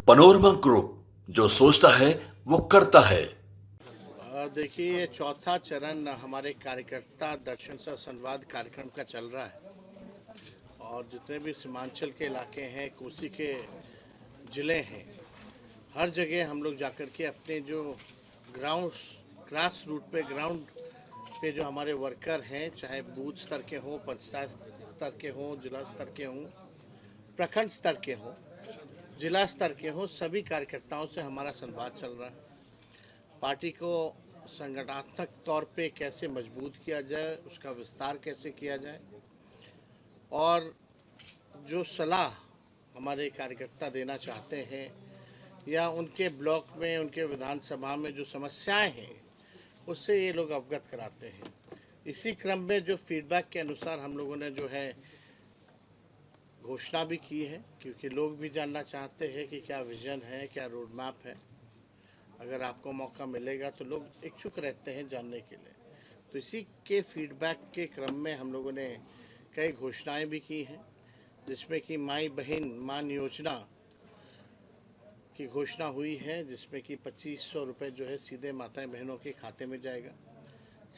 Panorama group, जो सोचता है वो करता है। देखिए, ये चौथा चरण हमारे कार्यकर्ता दर्शन सा संवाद कार्यक्रम का चल रहा है और जितने भी सीमांचल के इलाके हैं, कोसी के ज़िले हैं, हर जगह हम लोग जाकर के अपने जो ग्राउंड ग्रास रूट पे ग्राउंड पे जो हमारे वर्कर हैं, चाहे बूथ स्तर के हों, पंचायत स्तर के हों, जिला स्तर के हों, प्रखंड स्तर के हों, जिला स्तर के हों, सभी कार्यकर्ताओं से हमारा संवाद चल रहा है। पार्टी को संगठनात्मक तौर पे कैसे मजबूत किया जाए, उसका विस्तार कैसे किया जाए और जो सलाह हमारे कार्यकर्ता देना चाहते हैं या उनके ब्लॉक में, उनके विधानसभा में जो समस्याएं हैं, उससे ये लोग अवगत कराते हैं। इसी क्रम में जो फीडबैक के अनुसार हम लोगों ने जो है घोषणा भी की है, क्योंकि लोग भी जानना चाहते हैं कि क्या विजन है, क्या रोड मैप है। अगर आपको मौका मिलेगा तो लोग इच्छुक रहते हैं जानने के लिए। तो इसी के फीडबैक के क्रम में हम लोगों ने कई घोषणाएं भी की हैं, जिसमें कि माई बहन मान योजना की घोषणा हुई है, जिसमें कि 2500 रुपये जो है सीधे माताएं बहनों के खाते में जाएगा।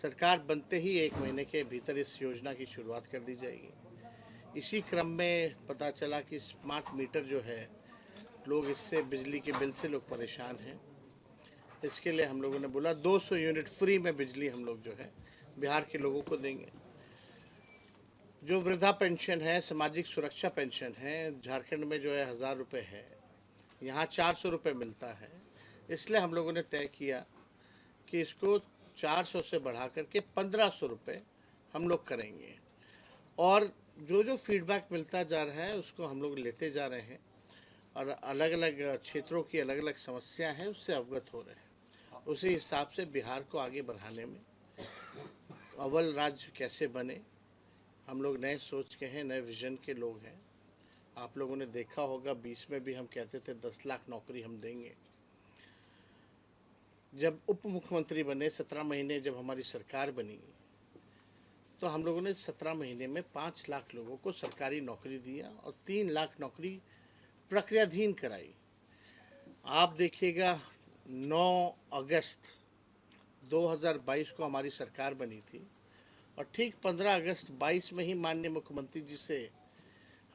सरकार बनते ही 1 महीने के भीतर इस योजना की शुरुआत कर दी जाएगी। इसी क्रम में पता चला कि स्मार्ट मीटर जो है, लोग इससे बिजली के बिल से लोग परेशान हैं। इसके लिए हम लोगों ने बोला 200 यूनिट फ्री में बिजली हम लोग जो है बिहार के लोगों को देंगे। जो वृद्धा पेंशन है, सामाजिक सुरक्षा पेंशन है, झारखंड में जो है 1000 रुपये है, यहाँ 400 रुपये मिलता है। इसलिए हम लोगों ने तय किया कि इसको 400 से बढ़ा करके 1500 रुपये हम लोग करेंगे। और जो जो फीडबैक मिलता जा रहा है उसको हम लोग लेते जा रहे हैं और अलग अलग क्षेत्रों की अलग अलग समस्या है, उससे अवगत हो रहे हैं। उसी हिसाब से बिहार को आगे बढ़ाने में अव्वल राज्य कैसे बने, हम लोग नए सोच के हैं, नए विजन के लोग हैं। आप लोगों ने देखा होगा 20 में भी हम कहते थे 10 लाख नौकरी हम देंगे। जब उप मुख्यमंत्री बने, 17 महीने जब हमारी सरकार बनी, तो हम लोगों ने 17 महीने में 5 लाख लोगों को सरकारी नौकरी दिया और 3 लाख नौकरी प्रक्रियाधीन कराई। आप देखिएगा 9 अगस्त 2022 को हमारी सरकार बनी थी और ठीक 15 अगस्त 22 में ही माननीय मुख्यमंत्री जी से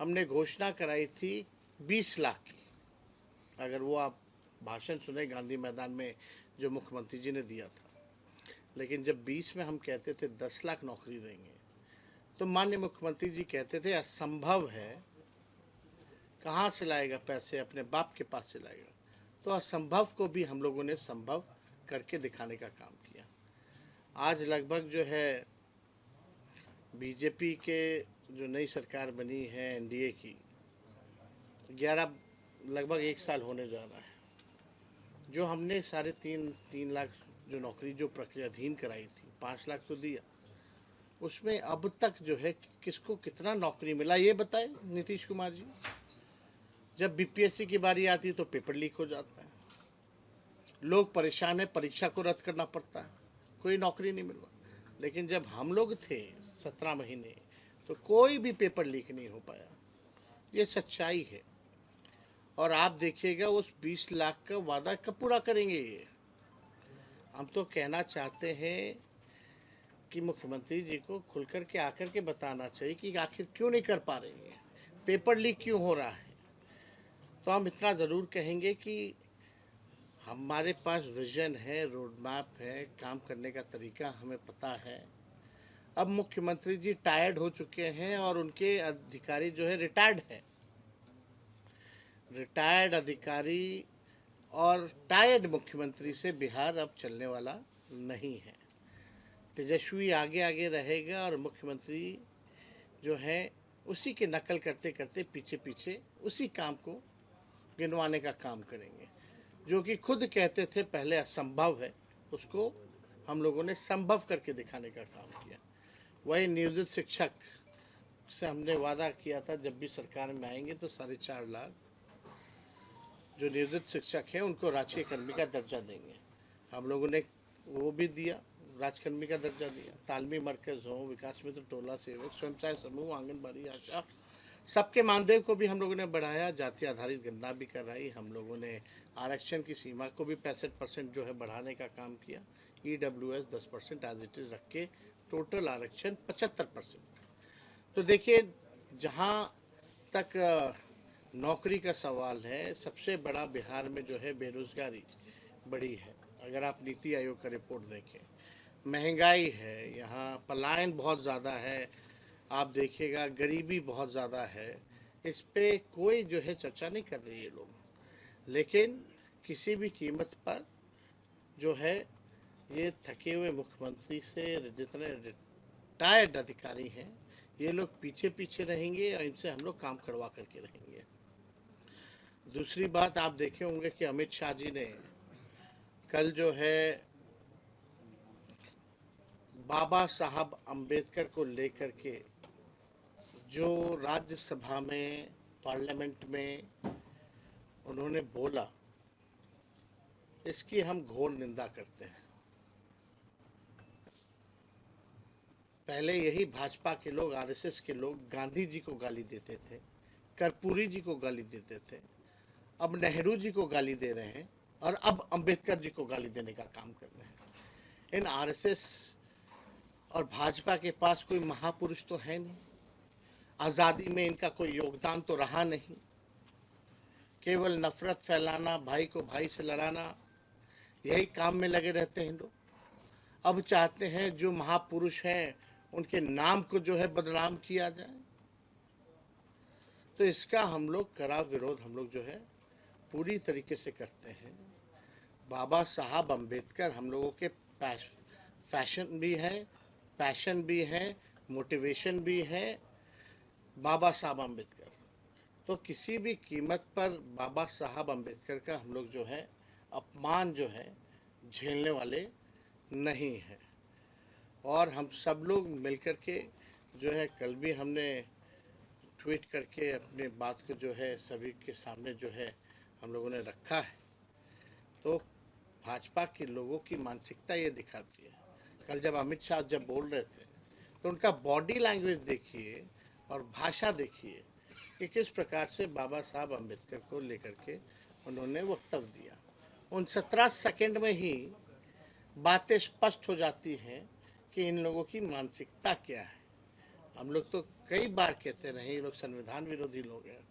हमने घोषणा कराई थी 20 लाख की। अगर वो आप भाषण सुने गांधी मैदान में जो मुख्यमंत्री जी ने दिया था, लेकिन जब 20 में हम कहते थे 10 लाख नौकरी देंगे, तो माननीय मुख्यमंत्री जी कहते थे असंभव है, कहाँ से लाएगा पैसे, अपने बाप के पास से लाएगा। तो असंभव को भी हम लोगों ने संभव करके दिखाने का काम किया। आज लगभग जो है बीजेपी के जो नई सरकार बनी है एनडीए की, 11 लगभग 1 साल होने जा रहा है। जो हमने 3.5 लाख जो नौकरी जो प्रक्रियाधीन कराई थी, 5 लाख तो दिया, उसमें अब तक जो है किसको कितना नौकरी मिला ये बताए नीतीश कुमार जी। जब बीपीएससी की बारी आती है तो पेपर लीक हो जाता है, लोग परेशान है, परीक्षा को रद्द करना पड़ता है, कोई नौकरी नहीं मिल रहा। लेकिन जब हम लोग थे 17 महीने, तो कोई भी पेपर लीक नहीं हो पाया। ये सच्चाई है। और आप देखिएगा उस 20 लाख का वादा कब पूरा करेंगे ये। हम तो कहना चाहते हैं कि मुख्यमंत्री जी को खुल कर के आकर के बताना चाहिए कि आखिर क्यों नहीं कर पा रहे हैं, पेपर लीक क्यों हो रहा है। तो हम इतना ज़रूर कहेंगे कि हमारे पास विजन है, रोड मैप है, काम करने का तरीका हमें पता है। अब मुख्यमंत्री जी टायर्ड हो चुके हैं और उनके अधिकारी जो है रिटायर्ड हैं। रिटायर्ड अधिकारी और टायर्ड मुख्यमंत्री से बिहार अब चलने वाला नहीं है। तेजस्वी आगे आगे रहेगा और मुख्यमंत्री जो है उसी के नकल करते करते पीछे पीछे उसी काम को गिनवाने का काम करेंगे। जो कि खुद कहते थे पहले असंभव है, उसको हम लोगों ने संभव करके दिखाने का काम किया। वही नियोजित शिक्षक से हमने वादा किया था जब भी सरकार में आएंगे तो 4.5 लाख जो नियोजित शिक्षक हैं उनको राजकीय कर्मी का दर्जा देंगे। हम लोगों ने वो भी दिया, राजकर्मी का दर्जा दिया। तालमी मरकज़ हो, विकास मित्र टोला सेवक, स्वयं सहायता समूह, आंगनबाड़ी, आशा, सबके मानदेय को भी हम लोगों ने बढ़ाया, जाति आधारित गणना भी कराई, हम लोगों ने आरक्षण की सीमा को भी 65% जो है बढ़ाने का काम किया, EWS 10% एज इट इज़ रख के टोटल आरक्षण 75%। तो देखिए, जहाँ तक नौकरी का सवाल है, सबसे बड़ा बिहार में जो है बेरोजगारी बड़ी है। अगर आप नीति आयोग का रिपोर्ट देखें, महंगाई है, यहाँ पलायन बहुत ज़्यादा है, आप देखिएगा गरीबी बहुत ज़्यादा है। इस पे कोई जो है चर्चा नहीं कर रही है लोग, लेकिन किसी भी कीमत पर जो है ये थके हुए मुख्यमंत्री से जितने रिटायर्ड अधिकारी हैं, ये लोग पीछे पीछे रहेंगे और इनसे हम लोग काम करवा करके रहेंगे। दूसरी बात, आप देखे होंगे कि अमित शाह जी ने कल जो है बाबा साहब अम्बेडकर को लेकर के जो राज्यसभा में, पार्लियामेंट में उन्होंने बोला, इसकी हम घोर निंदा करते हैं। पहले यही भाजपा के लोग, आरएसएस के लोग गांधी जी को गाली देते थे, कर्पूरी जी को गाली देते थे, अब नेहरू जी को गाली दे रहे हैं और अब अंबेडकर जी को गाली देने का काम कर रहे हैं। इन आरएसएस और भाजपा के पास कोई महापुरुष तो है नहीं, आज़ादी में इनका कोई योगदान तो रहा नहीं, केवल नफरत फैलाना, भाई को भाई से लड़ाना, यही काम में लगे रहते हैं लोग। अब चाहते हैं जो महापुरुष हैं उनके नाम को जो है बदनाम किया जाए। तो इसका हम लोग कड़ा विरोध हम लोग जो है पूरी तरीके से करते हैं। बाबा साहब अम्बेडकर हम लोगों के फैशन भी है, पैशन भी है, मोटिवेशन भी है, बाबा साहब अम्बेडकर। तो किसी भी कीमत पर बाबा साहब अम्बेडकर का हम लोग जो है अपमान जो है झेलने वाले नहीं हैं। और हम सब लोग मिलकर के जो है, कल भी हमने ट्वीट करके अपने बात को जो है सभी के सामने जो है हम लोगों ने रखा है। तो भाजपा के लोगों की मानसिकता ये दिखाती है। कल जब अमित शाह जब बोल रहे थे तो उनका बॉडी लैंग्वेज देखिए और भाषा देखिए कि किस प्रकार से बाबा साहब अम्बेडकर को लेकर के उन्होंने वक्तव्य दिया। उन 17 सेकंड में ही बातें स्पष्ट हो जाती हैं कि इन लोगों की मानसिकता क्या है। हम लोग तो कई बार कहते रहे ये लोग संविधान विरोधी लोग हैं।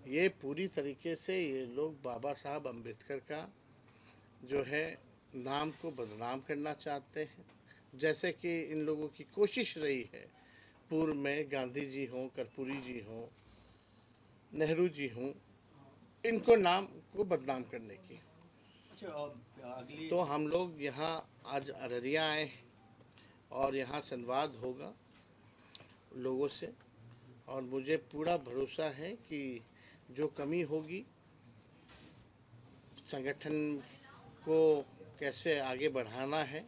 ये पूरी तरीके से ये लोग बाबा साहब अम्बेडकर का जो है नाम को बदनाम करना चाहते हैं। जैसे कि इन लोगों की कोशिश रही है, पूर्व में गांधी जी हों, कर्पूरी जी हों, नेहरू जी हों, इनको नाम को बदनाम करने की। तो हम लोग यहाँ आज अररिया आए और यहाँ संवाद होगा लोगों से, और मुझे पूरा भरोसा है कि जो कमी होगी, संगठन को कैसे आगे बढ़ाना है,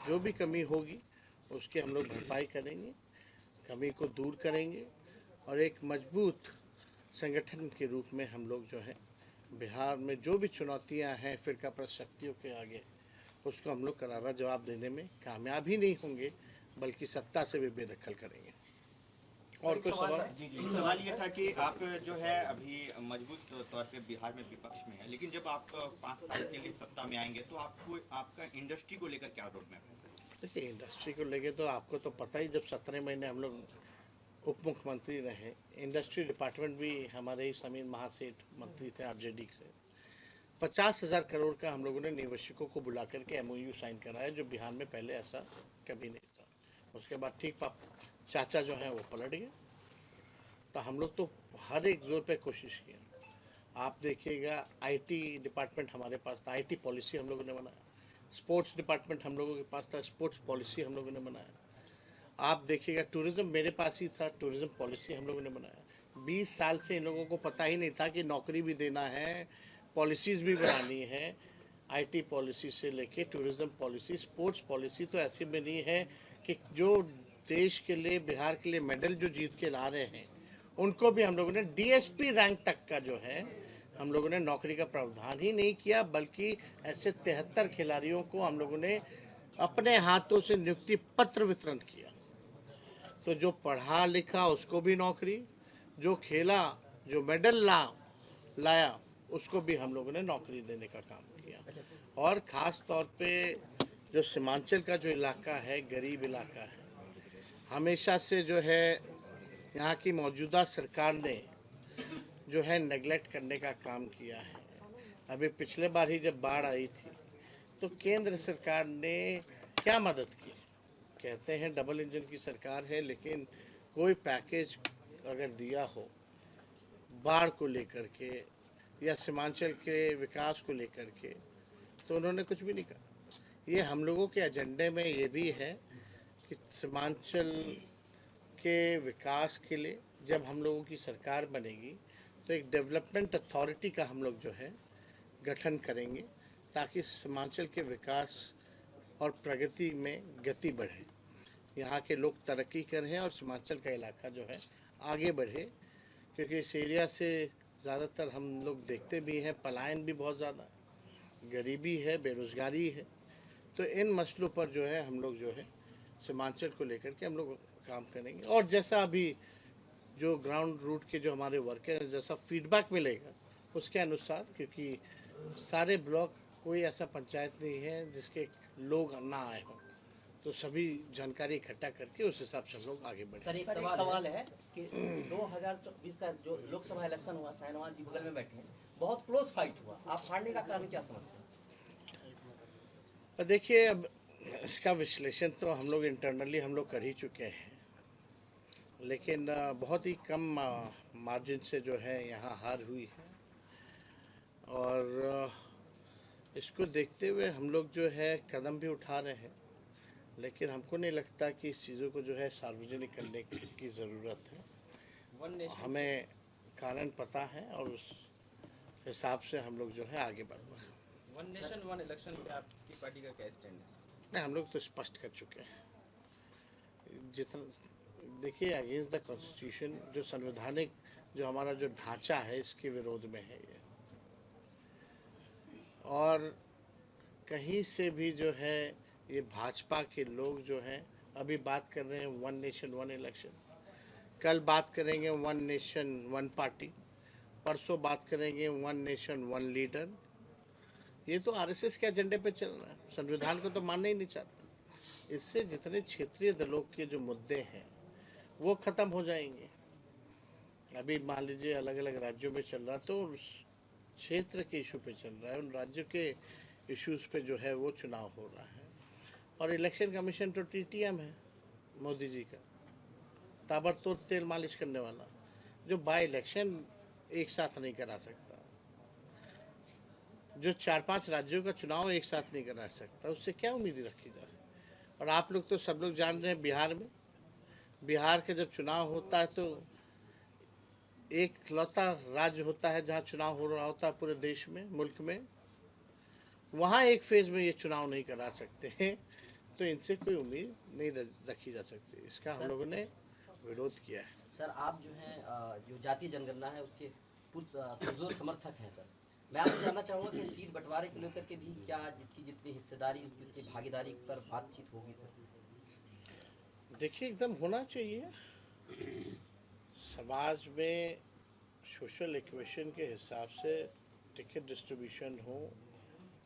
जो भी कमी होगी उसकी हम लोग भरपाई करेंगे, कमी को दूर करेंगे और एक मजबूत संगठन के रूप में हम लोग जो है बिहार में जो भी चुनौतियां हैं फिरका प्रस्त शक्तियों के आगे, उसको हम लोग करारा जवाब देने में कामयाब ही नहीं होंगे, बल्कि सत्ता से भी बेदखल करेंगे। और कुछ सवाल? जी सवाल ये था कि आप जो है अभी मजबूत तौर पे बिहार में विपक्ष में है, लेकिन जब आप 5 साल के लिए सत्ता में आएंगे तो आपको आपका इंडस्ट्री को लेकर क्या रोड मैप है? देखिए, इंडस्ट्री को लेके तो आपको तो पता ही, जब 17 महीने हम लोग उप मुख्यमंत्री रहे, इंडस्ट्री डिपार्टमेंट भी हमारे ही समीर महासेठ मंत्री थे आरजेडी से। 50,000 करोड़ का हम लोगों ने निवेशकों को बुला करके MOU साइन कराया, जो बिहार में पहले ऐसा कभी नहीं था। उसके बाद ठीक चाचा जो हैं वो पलट गए। तो हम लोग तो हर एक जोर पे कोशिश किए। आप देखिएगा, IT डिपार्टमेंट हमारे पास था, IT पॉलिसी हम लोगों ने बनाया। स्पोर्ट्स डिपार्टमेंट हम लोगों के पास था, स्पोर्ट्स पॉलिसी हम लोगों ने बनाया। आप देखिएगा, टूरिज़्म मेरे पास ही था, टूरिज़्म पॉलिसी हम लोगों ने बनाया। 20 साल से इन लोगों को पता ही नहीं था कि नौकरी भी देना है, पॉलिसीज़ भी बनानी है। IT पॉलिसी से लेके टूरिज़्म पॉलिसी, स्पोर्ट्स पॉलिसी तो ऐसी बनी है कि जो देश के लिए, बिहार के लिए मेडल जो जीत के ला रहे हैं, उनको भी हम लोगों ने DSP रैंक तक का जो है हम लोगों ने नौकरी का प्रावधान ही नहीं किया, बल्कि ऐसे 73 खिलाड़ियों को हम लोगों ने अपने हाथों से नियुक्ति पत्र वितरण किया। तो जो पढ़ा लिखा उसको भी नौकरी, जो खेला, जो मेडल लाया, उसको भी हम लोगों ने नौकरी देने का काम किया। और ख़ास तौर पे जो सीमांचल का जो इलाका है, गरीब इलाका है, हमेशा से जो है यहाँ की मौजूदा सरकार ने जो है नेगलेक्ट करने का काम किया है। अभी पिछले बार ही जब बाढ़ आई थी तो केंद्र सरकार ने क्या मदद की? कहते हैं डबल इंजन की सरकार है, लेकिन कोई पैकेज अगर दिया हो बाढ़ को लेकर के या सीमांचल के विकास को लेकर के, तो उन्होंने कुछ भी नहीं कहा। ये हम लोगों के एजेंडे में ये भी है कि सीमांचल के विकास के लिए जब हम लोगों की सरकार बनेगी तो एक डेवलपमेंट अथॉरिटी का हम लोग जो है गठन करेंगे, ताकि सीमांचल के विकास और प्रगति में गति बढ़े, यहाँ के लोग तरक्की करें और सीमांचल का इलाका जो है आगे बढ़े। क्योंकि इस एरिया से ज़्यादातर हम लोग देखते भी हैं पलायन भी बहुत ज़्यादा है, गरीबी है, बेरोज़गारी है। तो इन मसलों पर जो है हम लोग जो है सीमांचल को लेकर के हम लोग काम करेंगे। और जैसा अभी जो ग्राउंड रूट के जो हमारे वर्कर हैं, जैसा फीडबैक मिलेगा उसके अनुसार, क्योंकि सारे ब्लॉक कोई ऐसा पंचायत नहीं है जिसके लोग ना आए हों, तो सभी जानकारी इकट्ठा करके उस हिसाब से हम लोग आगे बढ़े। सर एक सवाल है कि 2024 का जो लोकसभा इलेक्शन हुआ, शाहनवाज जी बगल में बैठे हैं, बहुत क्लोज फाइट हुआ, आप हारने का कारण क्या समझते हैं? देखिए, अब इसका विश्लेषण तो हम लोग इंटरनली हम लोग कर ही चुके हैं, लेकिन बहुत ही कम मार्जिन से जो है यहाँ हार हुई है। और इसको देखते हुए हम लोग जो है कदम भी उठा रहे हैं, लेकिन हमको नहीं लगता कि इस चीज़ों को जो है सार्वजनिक करने की ज़रूरत है। हमें कारण पता है और उस हिसाब से हम लोग जो है आगे बढ़ रहे हैं। वन नेशन वन इलेक्शन पे आपकी पार्टी का क्या स्टैंड है? नहीं, हम लोग तो स्पष्ट कर चुके हैं। जितना देखिए, अगेंस्ट द कॉन्स्टिट्यूशन, जो संवैधानिक जो हमारा जो ढांचा है, इसके विरोध में है ये। और कहीं से भी जो है ये भाजपा के लोग जो हैं अभी बात कर रहे हैं वन नेशन वन इलेक्शन, कल बात करेंगे वन नेशन वन पार्टी, परसों बात करेंगे वन नेशन वन लीडर। ये तो आरएसएस के एजेंडे पे चल रहा है, संविधान को तो मानना ही नहीं चाहता। इससे जितने क्षेत्रीय दलों के जो मुद्दे हैं वो ख़त्म हो जाएंगे। अभी मान लीजिए अलग अलग राज्यों में चल रहा, तो उस क्षेत्र के इशू पे चल रहा है, उन राज्यों के इश्यूज़ पे जो है वो चुनाव हो रहा है। और इलेक्शन कमीशन तो टीटीएम है मोदी जी का, ताबड़तोड़ तेल मालिश करने वाला, जो बाय इलेक्शन एक साथ नहीं करा सकता, जो 4-5 राज्यों का चुनाव एक साथ नहीं करा सकता, उससे क्या उम्मीद रखी जाए। और आप लोग तो सब लोग जान रहे हैं, बिहार के जब चुनाव होता है तो एक लौता राज्य होता है जहाँ चुनाव हो रहा होता है पूरे देश में, मुल्क में, वहाँ एक फेज में ये चुनाव नहीं करा सकते हैं, तो इनसे कोई उम्मीद नहीं रखी जा सकती। इसका हम लोगों ने विरोध किया है। सर आप जो है जो जातीय जनगणना है उसके पुरजोर समर्थक हैं। सर मैं आपसे जानना चाहूँगा कि सीट बंटवारे को लेकर के भी क्या जिसकी जितनी हिस्सेदारी जितनी भागीदारी पर बातचीत होगी? सर देखिए, एकदम होना चाहिए। समाज में सोशल इक्वेशन के हिसाब से टिकट डिस्ट्रीब्यूशन हो,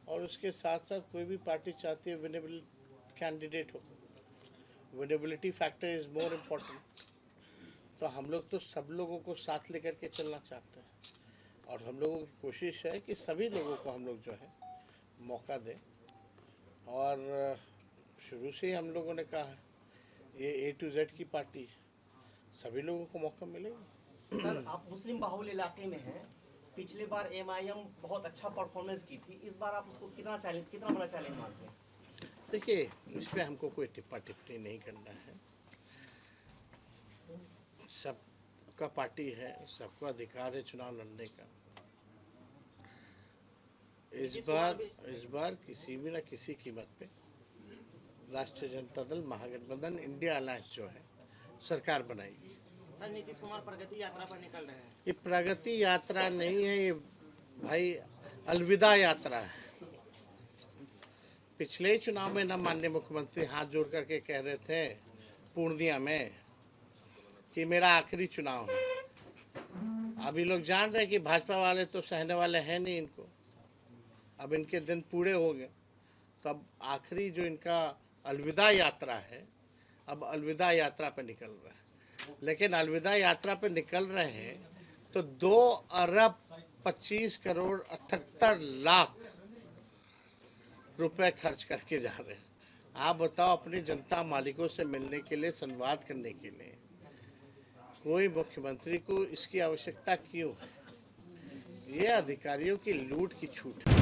और उसके साथ साथ कोई भी पार्टी चाहती है विनेबल कैंडिडेट हो। Winnability factor is more important. तो हम लोग तो सब लोगों को साथ लेकर के चलना चाहते हैं, और हम लोगों की कोशिश है कि सभी लोगों को हम लोग जो है मौका दें। और शुरू से ही हम लोगों ने कहा है ये A to Z की पार्टी है, सभी लोगों को मौका मिलेगा। सर आप मुस्लिम बाहुल इलाके में हैं, पिछली बार MIM बहुत अच्छा परफॉर्मेंस की थी, इस बार आप उसको कितना बड़ा चैलेंज मानते हैं? देखिए, इस पर हमको कोई टिप्पा टिप्पणी नहीं करना है। सबका पार्टी है, सबको अधिकार है चुनाव लड़ने का। इस बार किसी भी न किसी कीमत पे राष्ट्रीय जनता दल महागठबंधन इंडिया अलायंस जो है सरकार बनाएगी। सर नीतीश कुमार प्रगति यात्रा पर निकल रहे हैं। ये प्रगति यात्रा नहीं है, ये भाई अलविदा यात्रा है। पिछले चुनाव में न माननीय मुख्यमंत्री हाथ जोड़ करके कह रहे थे पूर्णिया में कि मेरा आखिरी चुनाव है, अभी लोग जान रहे हैं कि भाजपा वाले तो सहने वाले हैं नहीं इनको, अब इनके दिन पूरे हो गए। तो अब आखिरी जो इनका अलविदा यात्रा है, अब अलविदा यात्रा पे निकल रहे हैं। लेकिन अलविदा यात्रा पे निकल रहे हैं तो 2 अरब 25 करोड़ 78 लाख रुपए खर्च करके जा रहे हैं। आप बताओ, अपनी जनता मालिकों से मिलने के लिए, संवाद करने के लिए कोई मुख्यमंत्री को इसकी आवश्यकता क्यों है? ये अधिकारियों की लूट की छूट है।